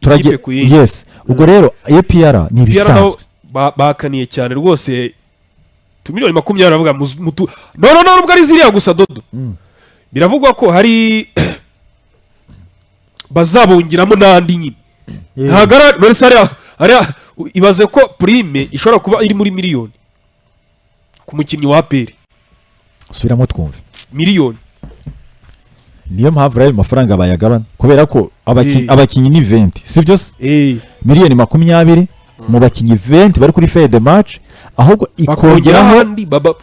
turagiye yes ubwo rero APR ni bisanzwe bakaniye cyane rwose miliyoni 20 baravuga no nubwo ari ziriya gusa dodo biravugwa ko hari bazabongiramo n'andi nyine ntagara none se ari ibaze ko prime ishobora kuba iri muri miliyoni ku mukinnyi wa APR subiramo twumve miliyoni niyo mpamvu rero amafaranga bayagabana kubera ko abakinnyi ni 20 sibyo miliyoni 20 mu bakinnyi 20 bari kuri fede match ahubwo ikongeraho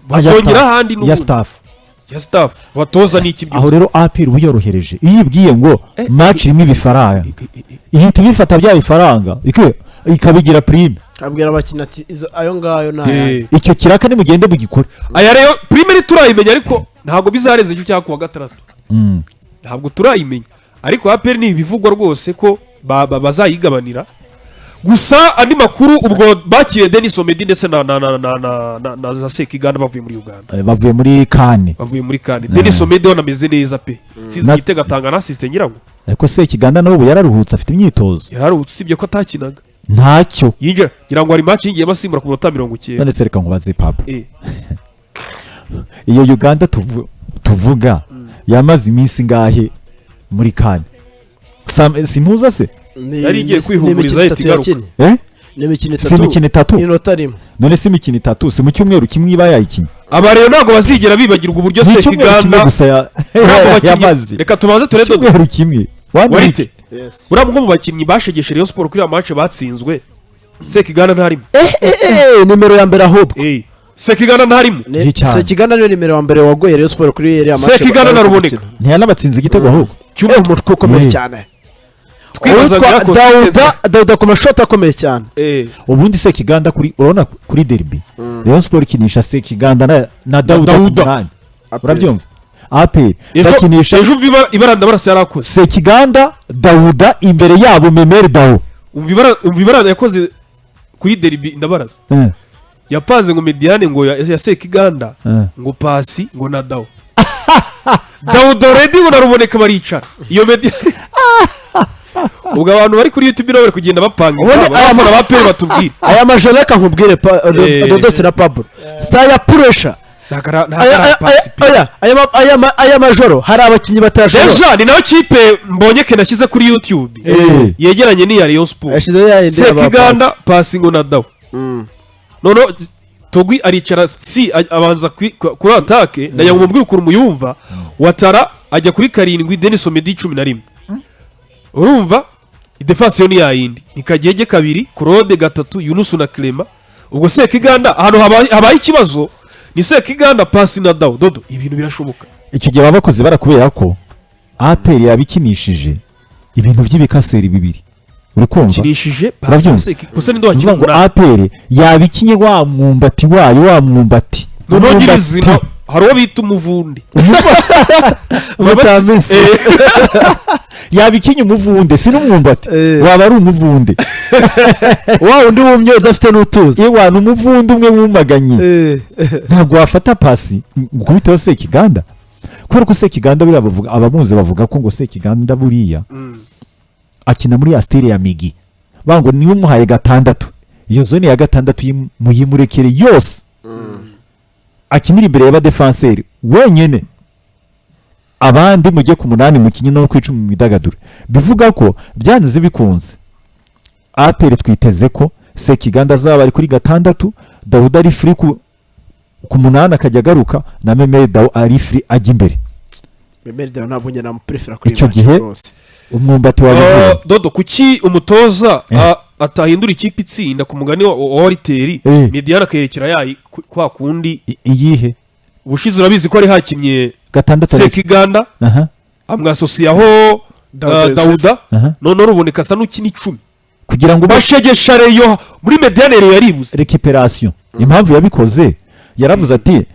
bazongera handi ya staff batoza n'iki byo aho rero APR buyorohereje iyibwiye ngo match irimo ibifaranga ihita bifata bya bifaranga ikabigira prime abwira abakinnyi ati ayo ngayo nayo icyo kiraka ni mugende bugikora aya rero prime turayimenya ariko ntabwo bizarenze cyo cyakwa gatandatu ntabwo turayimenya ariko APR ni bivugwa rwose ko bazayigabanira gusa andi makuru ubwo bakiye Denis Omedi ndetse na Sekiganda bavuye muri Uganda bavuye muri Kane Denis Omedi wanameze neza pe igitega tanga na assistant nyirango ariko Sekiganda n'ubu yararuhutse afite imyitozo yararuhutse sibyo ko atakinaga ntacyo yinjira ngira ngo ari match yingiye basimbura ku minota 90 none se reka nkubaze papa iyo Uganda tuvuga yamaze iminsi ngahe muri Kane sintuza se yari igiye kwihumuriza itigaruka ni imikino itatu inota rimwe none si imikino itatu si mu cyumweru kimwe iba yayikinnye aba rero ntabwo bazigera bibagirwa uburyo Sekiganda yamaze reka tubanze turebe cyumweru kimwe warite uramwe mu bakinnyi bashegeshe Rayon Sport kuri ya match batsinzwe Sekiganda ntarimo nimero ya mbere ahubwo Sekiganda ntarimo Sekiganda niyo nimero ya mbere wagoye Rayon Sport kuri ya match Sekiganda naruboneka ntiyanabatsinze igitego ahubwo umutwe ukomeye cyane Dauda ku mashoti akomeye cyane ubundi Sekiganda kuri urabona kuri derby Rayon Sport ikinisha Sekiganda na Dauda urabyumva APR bakinisha ejo ibaranda barasa yarakoze Sekiganda Dauda imbere yabo Memeri Dao umva ibaranda yakoze kuri derby ndabaraza yapanze ngo Mediane ngo ya Sekiganda ngo pasi ngo na Dao Dauda ready ngo naruboneka baricara iyo Mediane ubwo abantu bari kuri YouTube bari kugenda bapanga abafana ba APR batubwira aya majoro reka nkubwire Dodose na Pablo saya pressure aya majoro hari abakinnyi batashoboye deja ni nayo kipe mbonye nashyize kuri YouTube yegeranye n'iya Rayon Sport Sekiganda passing na Dao none Togwi aricara abanza kuri attack na yamubwira ukuru muyumva Watara ajya kuri 7 Denis Omedi 11 urumva defense yo ni yayindi nikagege 2 Claude 3 Yunus na Clement ubwo Sekiganda ahantu habaye ikibazo ni Sekiganda pasi na Dao dodo ibintu birashoboka icyo gihe babakoze barakubera ko APR yabikinishije ibintu by'ibikaseri bibiri uri kumva kinishije pasi gusa nindo wakimura APR yabikinye wa mwumbati wayo wa mwumbati nongirizina haro bita umuvundi mutamese yabikinye umuvunde si n'umwumbati waba ari umuvunde wa undi wumye udafite n'utuzi ewa n'umuvunde umwe wumaganye ntabwo wafata pasi gukubitaho Sekiganda kubera ko Sekiganda buriya bavuga abamuzi bavuga ko ngo Sekiganda buriya akina muri Astere ya Migi bango niwe muhaye 6 iyo zone ya 6 muyimurekere yose akinira imbere y'aba defenseur wenyene abandi mujye ku 8 mu kinyi no kwicuma mu midagaduro bivuga ko byanze bikunze APR twiteze ko Sekiganda zaba ari kuri 6 Dauda ari free ku 8 akajya garuka na Memeri Dao ari free ajya imbere Memeri Dao nabunye na prefer kuri icyo gihe umwumbati wa dodo kuki umutoza atahindura ikipe itsinda ku mugani wa Wariteri Mediane akayerekera yayi kwa kundi iyihe ubushize urabizi ko ari hakimye 6 Sekiganda amwasosiyaho Dauda none ruboneka sa n'ukini 10 kugira ngo bashegesha Rayon muri Mediane yaribuze recuperation impamvu yabikoze yaravuze ati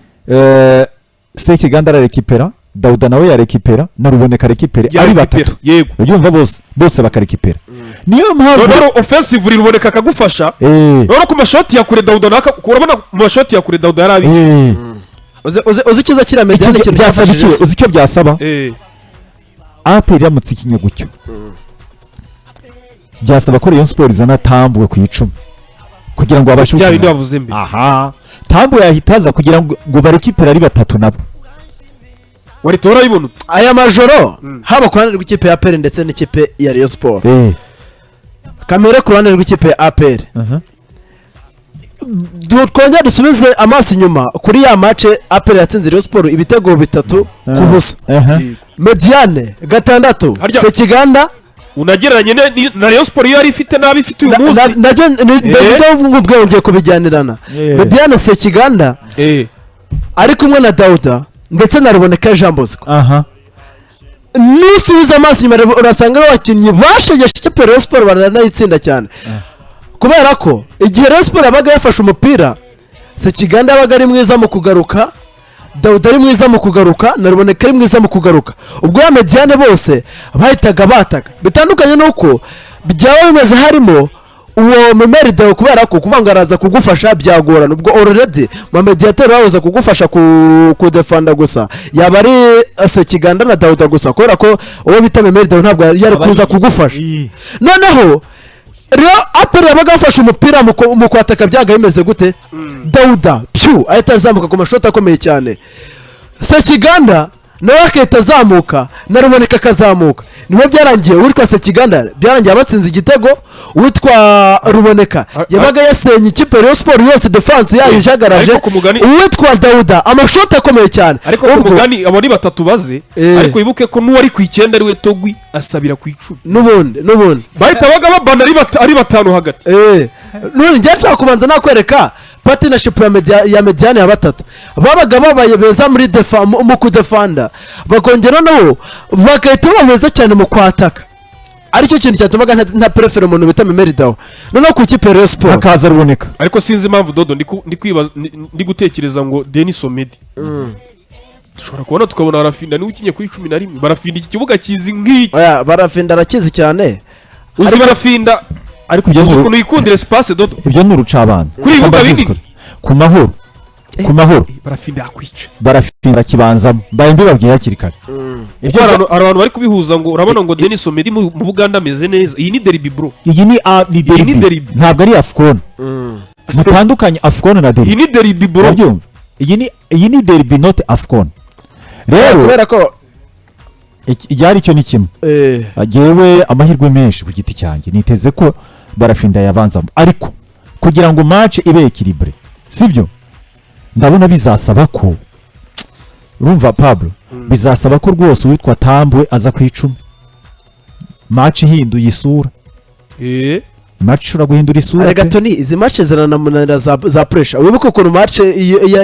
Sekiganda ara recupera Dauda nawe ya recupera na ruboneka recupera ari 3 yego ubyumva bose bakarecupera niyo mpamvu rero offensive ruboneka akagufasha rero ku mashoti ya kure Dauda naka kurabona mu mashoti ya kure Dauda yarabi uzi kiza kira Mediane uzi icyo byasaba APR iramutse ikinye gutyo byasaba ko Rayon Sport izana Tambwe ku 10 kugira ngo abashe bya bindi bavuze mbere. aha Tambwe yahitaza kugira ngo barekipera ari batatu nabo waritora ibona aya majoro haba ku ruhande rw'ikipe ya APR ndetse n'ikipe ya Rayon Sport kamere ku ruhande rw'ikipe ya APR twongera dusubize amaso inyuma kuri ya match APR yatsinze Rayon Sport ibitego 3 ku busa Mediane 6 Sekiganda unagereranye na Rayon Sport yari ifite nabi ifite uyu munsi nabyo ubwenge kubijyanirana Mediane Sekiganda ari kumwe na Dauda ndetse na Ruboneka Jean Bosco nusubiza amaso inyuma urasanga abakinnyi bashegeshe ikipe Rayon Sport baranayitsinda cyane kubera ko igihe Rayon Sport yabaga yafashe umupira Sekiganda yabaga ari mwiza mu kugaruka Dauda ari mwiza mu kugaruka na Ruboneka ari mwiza mu kugaruka ubwo ya Mediane bose bahitaga bataga bitandukanye nuko byaba bimeze harimo uwo Memerida kubera ko kuvanga araza kugufasha byagorana ubwo already mu mediateur babuza kugufasha ku defenda gusa yaba ari Sekiganda na Dauda gusa kubera ko uwo bita Memerida ntabwo yari kuza kugufasha noneho rero APR yabaga afashe umupira mu kwataka byaga bimeze gute Dauda ahita azamuka ku mashoti akomeye cyane Sekiganda nawe akahita azamuka na Ruboneka akazamuka niho byarangiye witwa Sekiganda byarangiye abatsinze igitego witwa Ruboneka yabaga yasenye ikipe Rayon Sport yose defense yayo ijagaraje witwa Dauda amashoti akomeye cyane ariko ku mugani abo ni batatu baze ariko wibuke ko n'uwari ku 9 ari we Togwi asabira ku 10 n'ubundi bahita baga babana ari batanu hagati none njye nshaka kubanza nakwereka partnership ya Mediane ya batatu babaga babaye beza muri mu kudefanda bakongera no bagahita bameze cyane mu kwataka aricyo kintu cyatumaga nta prefere umuntu bita Memerida none ku kipe Rayon Sport akaza Ruboneka ariko sinzi impamvu Dodo ndi gutekereza ngo Denis Omedi dushobora kubona tukabona Barafinda ni ukinye kuri 11 Barafinda iki kibuga kizi nk'iki Barafinda arakizi cyane uzi Barafinda ariko ibyo ukuntu yikundira espace Dodo ibyo nurucabana kuri bibuga binini ku mahoro Barafinda yakwica Barafinda kibanza mbaye mbibabwiye hakiri kare ibyo abantu bari kubihuza ngo urabona ngo Denis Omedi mu Buganda ameze neza iyi ni derby bro iyi ni derby ntabwo ari Afcon mutandukanye Afcon na derby iyi ni derby bro iyi ni derby not Afcon rero kubera ko icyari cyo ni kimwe agewe amahirwe menshi ku giti cyanjye niteze ko Barafinda yabanzamo ariko kugira ngo match ibe equilibre sibyo ndabona bizasaba ko urumva Pablo bizasaba ko rwose witwa Tambwe aza ku 10 match ihinduye isura match ushobora guhindura isura arega Tony izi match ziranamunanira za pressure wibuke ukuntu match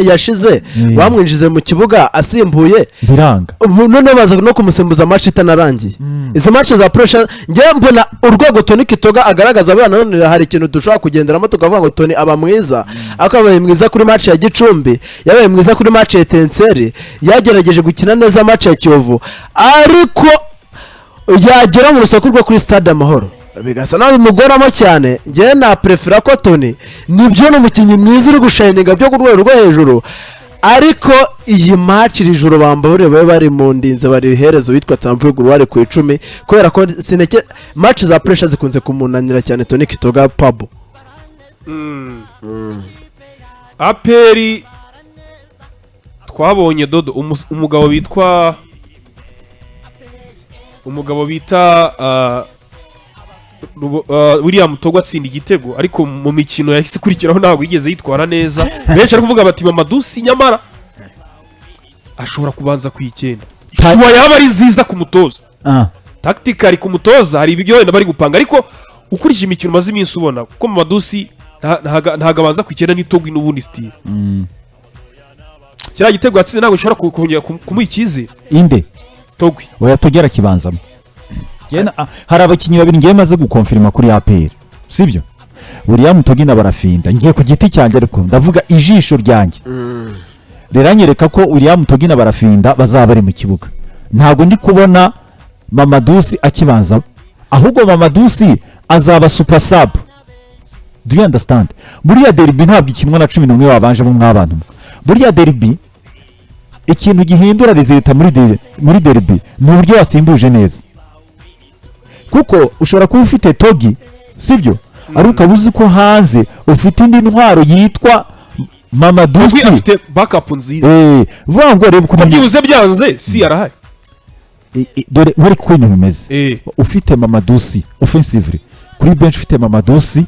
yashize bamwinjize mu kibuga asimbuye biranga none baza no kumusembuza match itanarangiye izi match za pressure nge mbona urwego Tony Kitoga agaragaza abana none hari ikintu dushobora kugenderamo tukavuga ngo Tony aba mwiza akabaye mwiza kuri match ya Gicumbi yabaye mwiza kuri match ya Tenseri yagerageje gukina neza match ya Kiyovu ariko yagera mu rusako rwo kuri Stade Amahoro bigasa nawe mugoramo cyane ngiye na prefera ko Tony nibyo n'umukinnyi mwiza uri gushininga byo ku rwego rwo hejuru ariko iyi match iri joro bambabure bari mu ndinze bari herezo witwa Tambwe wari ku 10 kubera ko sineke match za pressure zikunze kumunanira cyane Tony Kitoga Pabo APR twabonye Dodo umugabo bita William Togwa atsinda igitego ariko mu mikino yahise kurikiraho ntabwo yigeze yitwara neza benshi ari kuvuga bati Mama Dusi nyamara ashobora kubanza ku 9 shuwa yaba ari nziza ku mutoza tactically ku mutoza hari ibyo wenda bari gupanga ariko ukurikije imikino maze iminsi ubona kuko Mama Dusi ntago abanza ku 9 n'Itogwi n'ubundi style kira gitego yatsinze ntabwo ushobora kongera kumuha icyizere inde Togwi oya tugera kibanzamo hari abakinnyi babiri ngiye maze gukonfirma kuri APR sibyo William Togwi na Barafinda ngiye ku giti cyanjye ariko ndavuga ijisho ryanjye riranyereka ko William Togwi na Barafinda bazaba bari mu kibuga ntabwo ndi kubona Mama Dusi akibanza ahubwo Mama Dusi azaba super sub do you understand buriya derby ntabwo ikinwa na 11 wabanje mu mwabantu buriya derby ikintu gihindura resulta muri derby ni uburyo wasimbuje neza kuko ushobora kuba ufite Togi sibyo ariko ukaba uzi ko hanze ufite indi ntwaro yitwa Mamadusi afite backup nziza vuga ngo reba uko byibuze byanze si arahari dore bari kuko ibintu bimeze ufite Mamadusi offensively kuri bench ufite Mamadusi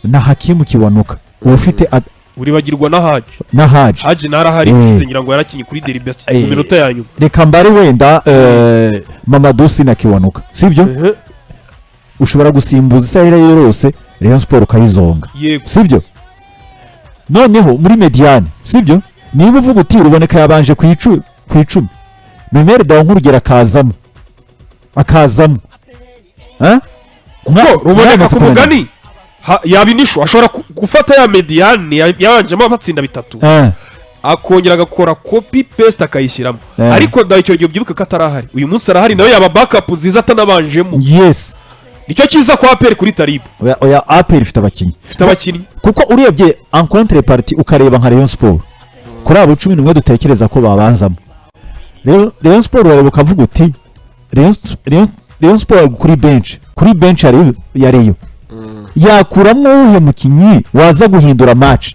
na Hakimu Kiwanuka ufite uribagirwa na Haji narahari ngira ngo yarakinye kuri Derby mu minota ya nyuma reka mbare wenda Mamadusi na Kiwanuka sibyo ushobora gusimbuza isarira yose Rayon Sport kayizonga sibyo noneho muri mediane sibyo niba uvuga uti ruboneka yabanje ku 10 memere dawo nk'urugera akazamo ruboneka ku mugani yabinisho ashobora gufata ya mediane yabanjemo abatsinda bitatu akongera agakora copy paste akayishyiramo ariko dawo icyo gihe byibuka ko atarahari uyu munsi arahari nawe yaba backup nziza atanabanjemo nicyo cyiza kwa APR kuri Talib oya APR ifite abakinnyi kuko urebye en contrepartie ukareba nka Rayon Sport kuri abo 11 dutekereza ko babanzamo Rayon Sport rero ukavuga uti Rayon Sport kuri bench ya Rayon yakuramo uhe mukinyi waza guhindura match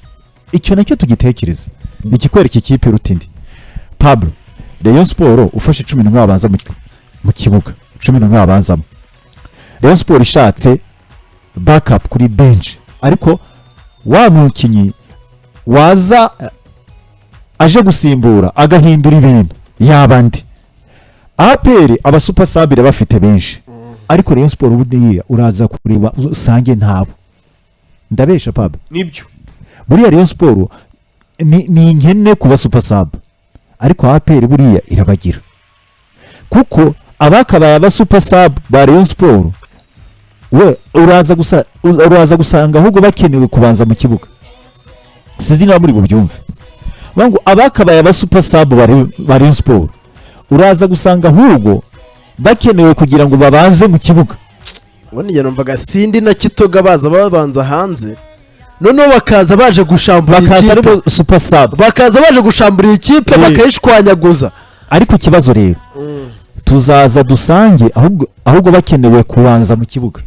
icyo nacyo tugitekereza ikikwereka ikipe rutindi Pablo Rayon Sport ufashe 11 babanza mu kibuga 11 babanzamo Rayon Sport ishatse backup kuri bench ariko wa mukinyi waza aje gusimbura agahindura ibintu yabandi APR aba super sabire bafite benshi ariko Rayon Sport ubundi uraza kureba usange ntabo ndabesha Pablo nibyo buriya Rayon Sport ni nkene kuba super sub ariko APR buriya irabagira kuko abakabaye aba super sub ba Rayon Sport we uraza gusanga ahubwo bakenewe kubanza mu kibuga sizina muri bubyumve bangu abakabaye aba super sub ba Rayon Sport uraza gusanga ahubwo bakenewe kugira ngo babanze mu kibuga ubona iyo numvaga Sindi na Kitoga babanza hanze noneho bakaza baje gushambura ikipe super sub bakaza baje gushambura ikipe bakayishwanyaguza ariko ikibazo rero tuzaza dusange ahubwo bakenewe kubanza mu kibuga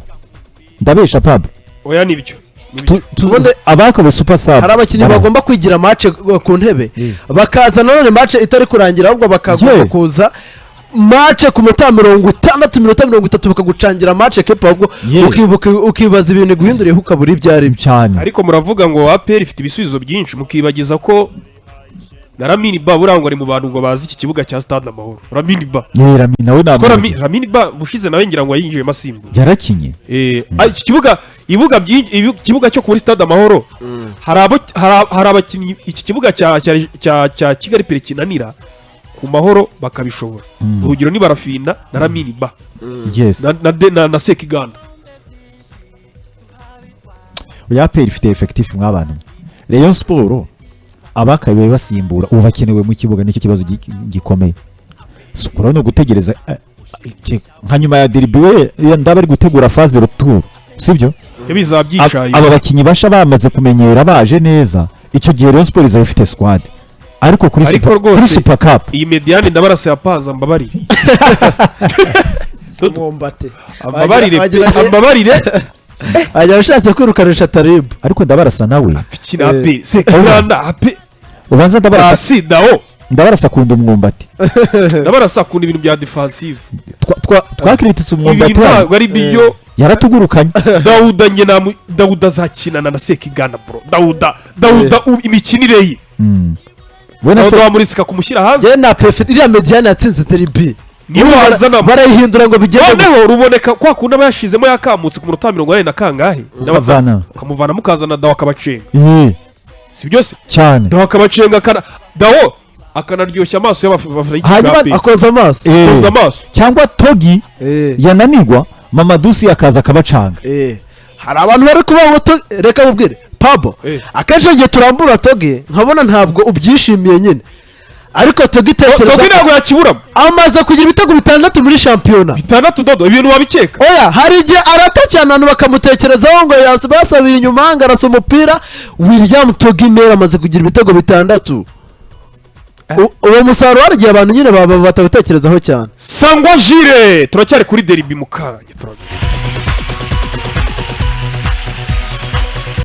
ndabesha Pablo oya nibyo tubone abakabe super sub hari abakinnyi bagomba kwigira match ku ntebe bakaza none match itari kurangira ahubwo bakagomba kuza match ku minota 60 minota 30 bakagucangira match kepa ahubwo ukibaza ibintu guhinduriye ukabura ibyari cyane ariko muravuga ngo APR ifite ibisubizo byinshi mukibagiza ko na Ramini Ba burangwa ari mu bantu ngo bazi iki kibuga cya Stade Amahoro Ramini Ba nawe Ramini Ba bushize nawe ngira ngo yinjiye masimbu yarakinye iki kibuga cyo kuri Stade Amahoro hari abakinnyi iki kibuga cya Kigali Pere kinanira ku Mahoro bakabishobora urugero ni Barafinda na Ramini Ba na Sekiganda APR ifite effective mw'abantu Rayon Sport abakabaye basimbura ubu bakenewe mu kibuga nicyo kibazo gikomeye sukura no gutegereza nka nyuma ya derby we ndabari gutegura phase retour sibyo aba bakinyi basha bamaze kumenyera baje neza icyo gihe Rayon Sport izaba ifite squad ariko kuri Super Cup iyi mediane ndabarase yapanza mbabarire ambabarire ajya ushatse kwirukanisha Talib ariko ndabarasa nawe kinape sekanda ape ubanza ndabarasa dawo ndabarasa kunda umwumbati ndabarasa kunda ibintu bya defensive twakiritse umwumbati ntabwo ari biyo yaratugurukanye Dawuda azakinana na Sekiganda bro Dawuda imikinire ye wena se wamurisika kumushyira hanze je na prefer iriya mediane yatsinze Derby niba wazana barayihindura ngo bigende noneho ruboneka kwa kunda bayashizemo yakamutse ku munota 40 na kangahe kamuvana mukazana dawo akabacenga si byose cyane dawo akabacenga dawo akanaryoshya amaso y'abafana hanyuma akoza amaso cyangwa Togi yananirwa Mamadusi akaza akabacanga hari abantu bari kubaho reka mubwire Pabo akenshi igihe turambura Togi nkabona ntabwo ubyishimiye nyine ariko Togi tekereza Togi ntabwo yakiburamo amaze kugira ibitego 6 muri shampiyona 6 dodo ibintu wabikeka oya hari igihe aratakirana abantu bakamutekerezaho ngo basabiye inyuma ngo arasa umupira William Togi mera amaze kugira ibitego 6 uwo musaruro waragiye abantu nyine baba batabitekerezaho cyane. Sangwa Jire turacyari kuri Derby mu kanya.